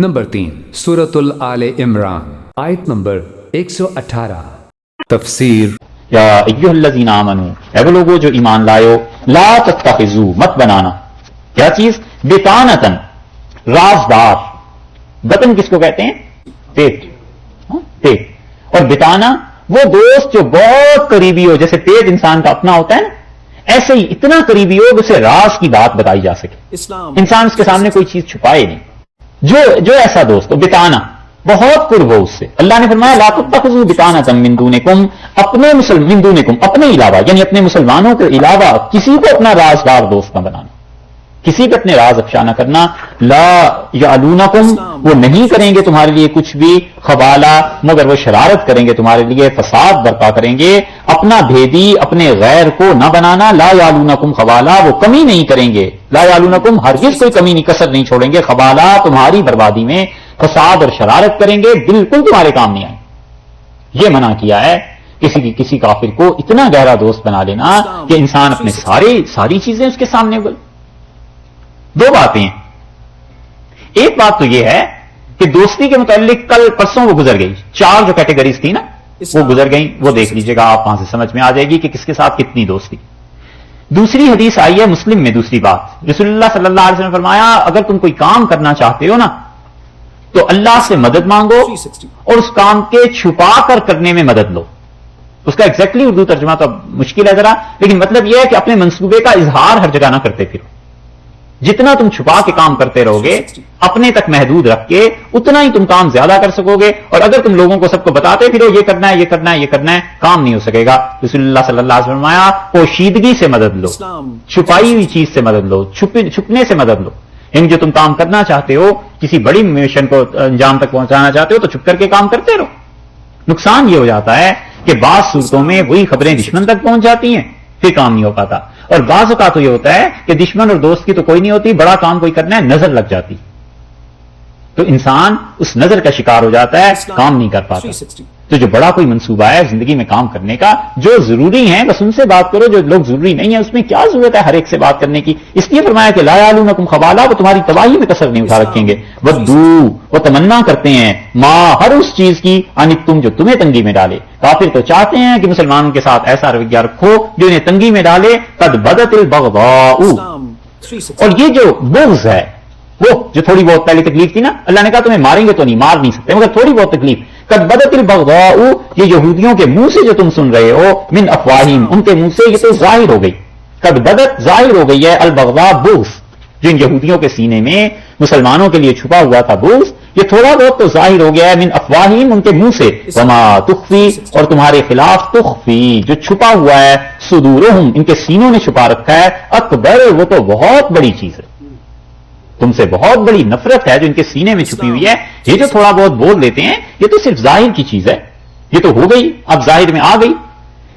Number 3 سورۃ آل عمران آیت number 118 تفسیر یا ایھا الذین آمنو، اے وہ لوگو جو ایمان لائے، لا تتخذوا، مت بنانا کیا چیز، بطانۃ، رازدار۔ بطن کس کو کہتے ہیں؟ پیٹ، پیٹ۔ اور بطانہ وہ دوست جو بہت قریبی ہو، جیسے پیٹ انسان کا اپنا ہوتا ہے نا، ایسے ہی اتنا قریبی ہو کہ اسے راز کی بات بتائی جا سکے، انسان اس کے سامنے کوئی چیز چھپائے نہیں۔ جو ایسا دوست ہو، بطانہ بہت قرب ہو اس سے۔ اللہ نے فرمایا لا تتخذوا بطانۃ من دونکم، من دونکم، اپنے علاوہ یعنی اپنے مسلمانوں کے علاوہ کسی کو اپنا رازدار دوست نہ بنانا، کسی پہ اپنے راز افشا نہ کرنا۔ لا یعلونکم، وہ نہیں کریں گے تمہارے لیے کچھ بھی، خبالہ، مگر وہ شرارت کریں گے تمہارے لیے، فساد برپا کریں گے۔ اپنا بھیدی، اپنے غیر کو نہ بنانا۔ لا یعلونکم خبالہ، وہ کمی نہیں کریں گے۔ لا یعلونکم، ہرگز کوئی کمی نہیں، کسر نہیں چھوڑیں گے۔ خبالہ، تمہاری بربادی میں فساد اور شرارت کریں گے، بالکل تمہارے کام نہیں آئیں۔ یہ منع کیا ہے کسی کافر کو اتنا گہرا دوست بنا لینا کہ انسان اپنے ساری چیزیں اس کے سامنے بول۔ دو باتیں ہیں، ایک بات تو یہ ہے کہ دوستی کے متعلق کل پرسوں وہ گزر گئی، 4 جو کیٹیگریز تھی نا وہ گزر گئیں، وہ دیکھ لیجئے گا آپ، وہاں سے سمجھ میں آ جائے گی کہ کس کے ساتھ کتنی دوستی۔ دوسری حدیث آئی ہے مسلم میں، دوسری بات رسول اللہ صلی اللہ علیہ وسلم نے فرمایا اگر تم کوئی کام کرنا چاہتے ہو نا تو اللہ سے مدد مانگو اور اس کام کے چھپا کر کرنے میں مدد لو۔ اس کا ایگزیکٹلی اردو ترجمہ تو مشکل ہے ذرا، لیکن مطلب یہ ہے کہ اپنے منصوبے کا اظہار ہر جگہ نہ کرتے پھرو، جتنا تم چھپا کے کام کرتے رہو گے اپنے تک محدود رکھ کے اتنا ہی تم کام زیادہ کر سکو گے، اور اگر تم لوگوں کو سب کو بتاتے پھرو یہ کرنا ہے یہ کرنا ہے یہ کرنا ہے، کام نہیں ہو سکے گا۔ رسول اللہ صلی اللہ علیہ وسلم نے فرمایا پوشیدگی سے مدد لو، چھپائی ہوئی چیز سے مدد لو، چھپنے سے مدد لو، یعنی جو تم کام کرنا چاہتے ہو، کسی بڑی مشن کو انجام تک پہنچانا چاہتے ہو تو چھپ کر کے کام کرتے رہو۔ نقصان یہ ہو جاتا ہے کہ بعض صورتوں میں وہی خبریں دشمن تک پہنچ جاتی ہیں، پھر کام نہیں ہو پاتا، اور بعض اوقات تو یہ ہوتا ہے کہ دشمن اور دوست کی تو کوئی نہیں ہوتی، بڑا کام کوئی کرنا ہے نظر لگ جاتی تو انسان اس نظر کا شکار ہو جاتا ہے، کام نہیں کر پاتا۔ تو جو بڑا کوئی منصوبہ ہے زندگی میں کام کرنے کا، جو ضروری ہیں بس ان سے بات کرو، جو لوگ ضروری نہیں ہیں اس میں کیا ضرورت ہے ہر ایک سے بات کرنے کی۔ اس لیے فرمایا کہ لا یعلونکم خبالہ، وہ تمہاری تباہی میں کسر نہیں اٹھا رکھیں گے۔ ودو، وہ تمنا کرتے ہیں، ماں، ہر اس چیز کی، انتم، جو تمہیں تنگی میں ڈالے۔ کافر تو چاہتے ہیں کہ مسلمانوں کے ساتھ ایسا رویہ رکھو جو انہیں تنگی میں ڈالے۔ قد بدت البغضاء، اور یہ جو بغض ہے وہ جو تھوڑی بہت پہلے تکلیف تھی نا، اللہ نے کہا تمہیں ماریں گے تو نہیں، مار نہیں سکتے مگر تھوڑی بہت تکلیف۔ قد بدت البغضاء، یہ یہودیوں کے منہ سے جو تم سن رہے ہو، من افواہہم، ان کے منہ سے یہ تو ظاہر ہو گئی۔ قد بدت، ظاہر ہو گئی ہے، البغضاء، بغض، جو ان یہودیوں کے سینے میں مسلمانوں کے لیے چھپا ہوا تھا بغض، یہ تھوڑا بہت تو ظاہر ہو گیا ہے، من افواہہم، ان کے منہ سے، وما تخفی، اور تمہارے خلاف تخفی، جو چھپا ہوا ہے، صدورہم، ان کے سینوں نے چھپا رکھا ہے، اکبر، وہ تو بہت بڑی چیز ہے، تم سے بہت بڑی نفرت ہے جو ان کے سینے میں چھپی ہوئی ہے۔ یہ جو تھوڑا بہت بول لیتے ہیں یہ تو صرف ظاہر کی چیز ہے، یہ تو ہو گئی، اب ظاہر میں آ گئی،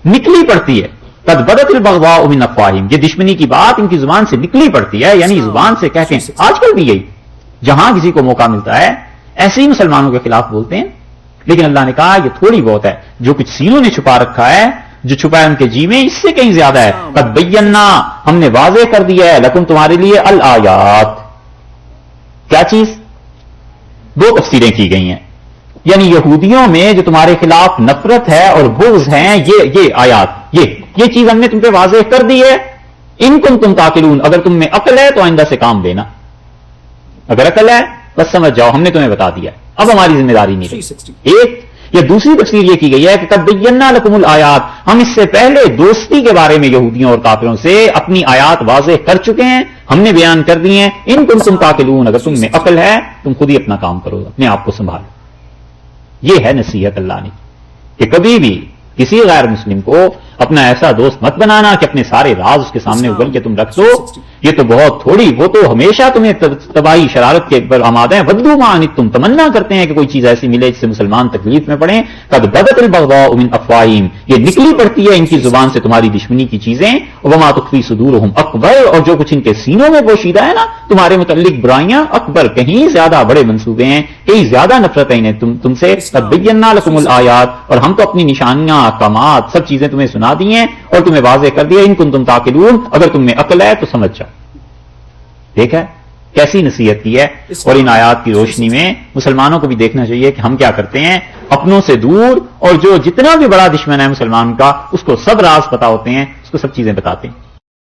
نکلی پڑتی ہے۔ قد بدت البغضاء من افواہہم، یہ دشمنی کی بات ان کی زبان سے نکلی پڑتی ہے، یعنی زبان سے کہتے ہیں، آج کل بھی یہی، جہاں کسی کو موقع ملتا ہے ایسے ہی مسلمانوں کے خلاف بولتے ہیں، لیکن اللہ نے کہا یہ تھوڑی بہت ہے، جو کچھ سینوں نے چھپا رکھا ہے، جو چھپا ہے ان کے جی میں، اس سے کہیں زیادہ ہے۔ قد بینا، ہم نے واضح کر دیا ہے، لکم، تمہارے لیے، الآیات، کیا چیز، 2 تفسیریں کی گئی ہیں، یعنی یہودیوں میں جو تمہارے خلاف نفرت ہے اور بغض ہیں، یہ آیات، یہ چیز ہم نے تم پہ واضح کر دی ہے۔ ان کنتم تعقلون، اگر تم میں عقل ہے تو آئندہ سے کام لینا، اگر عقل ہے بس سمجھ جاؤ ہم نے تمہیں بتا دیا، اب ہماری ذمہ داری نہیں رہی۔ ایک یا دوسری تفسیر یہ کی گئی ہے کہ قد بینا لکم الآیات، ہم اس سے پہلے دوستی کے بارے میں یہودیوں اور کافروں سے اپنی آیات واضح کر چکے ہیں، ہم نے بیان کر دی ہیں۔ ان کنتم تعقلون، اگر تم میں عقل ہے تم خود ہی اپنا کام کرو، اپنے آپ کو سنبھالو۔ یہ ہے نصیحت اللہ نے کہ کبھی بھی کسی غیر مسلم کو اپنا ایسا دوست مت بنانا کہ اپنے سارے راز اس کے سامنے اگل کے تم رکھ دو، یہ تو بہت تھوڑی، وہ تو ہمیشہ تمہیں تباہی شرارت کے پر آمادہ ہیں۔ ودو ما عنتم، تمنا کرتے ہیں کہ کوئی چیز ایسی ملے جس سے مسلمان تکلیف میں پڑیں۔ قد بدت البغضاء من افواہہم، یہ نکلی پڑتی ہے ان کی زبان سے تمہاری دشمنی کی چیزیں۔ وما تخفی صدورہم اکبر، اور جو کچھ ان کے سینوں میں پوشیدہ ہے نا تمہارے متعلق برائیاں، اکبر، کہیں زیادہ بڑے منصوبے ہیں، کہیں زیادہ نفرت ہے انہیں تم سے۔ قد بینا لکم الآیات، اور ہم تو اپنی نشانیاں، احکامات، سب چیزیں تمہیں سنا دی ہیں اور تمہیں واضح کر دیا۔ ان کنتم تعقلون، اگر تم میں عقل ہے تو سمجھ جاؤ۔ دیکھا کیسی نصیحت کی ہے. اور ان آیات کی روشنی میں مسلمانوں کو بھی دیکھنا چاہیے کہ ہم کیا کرتے ہیں, اپنوں سے دور, اور جو جتنا بھی بڑا دشمن ہے مسلمان کا اس کو سب راز پتا ہوتے ہیں, اس کو سب چیزیں بتاتے ہیں.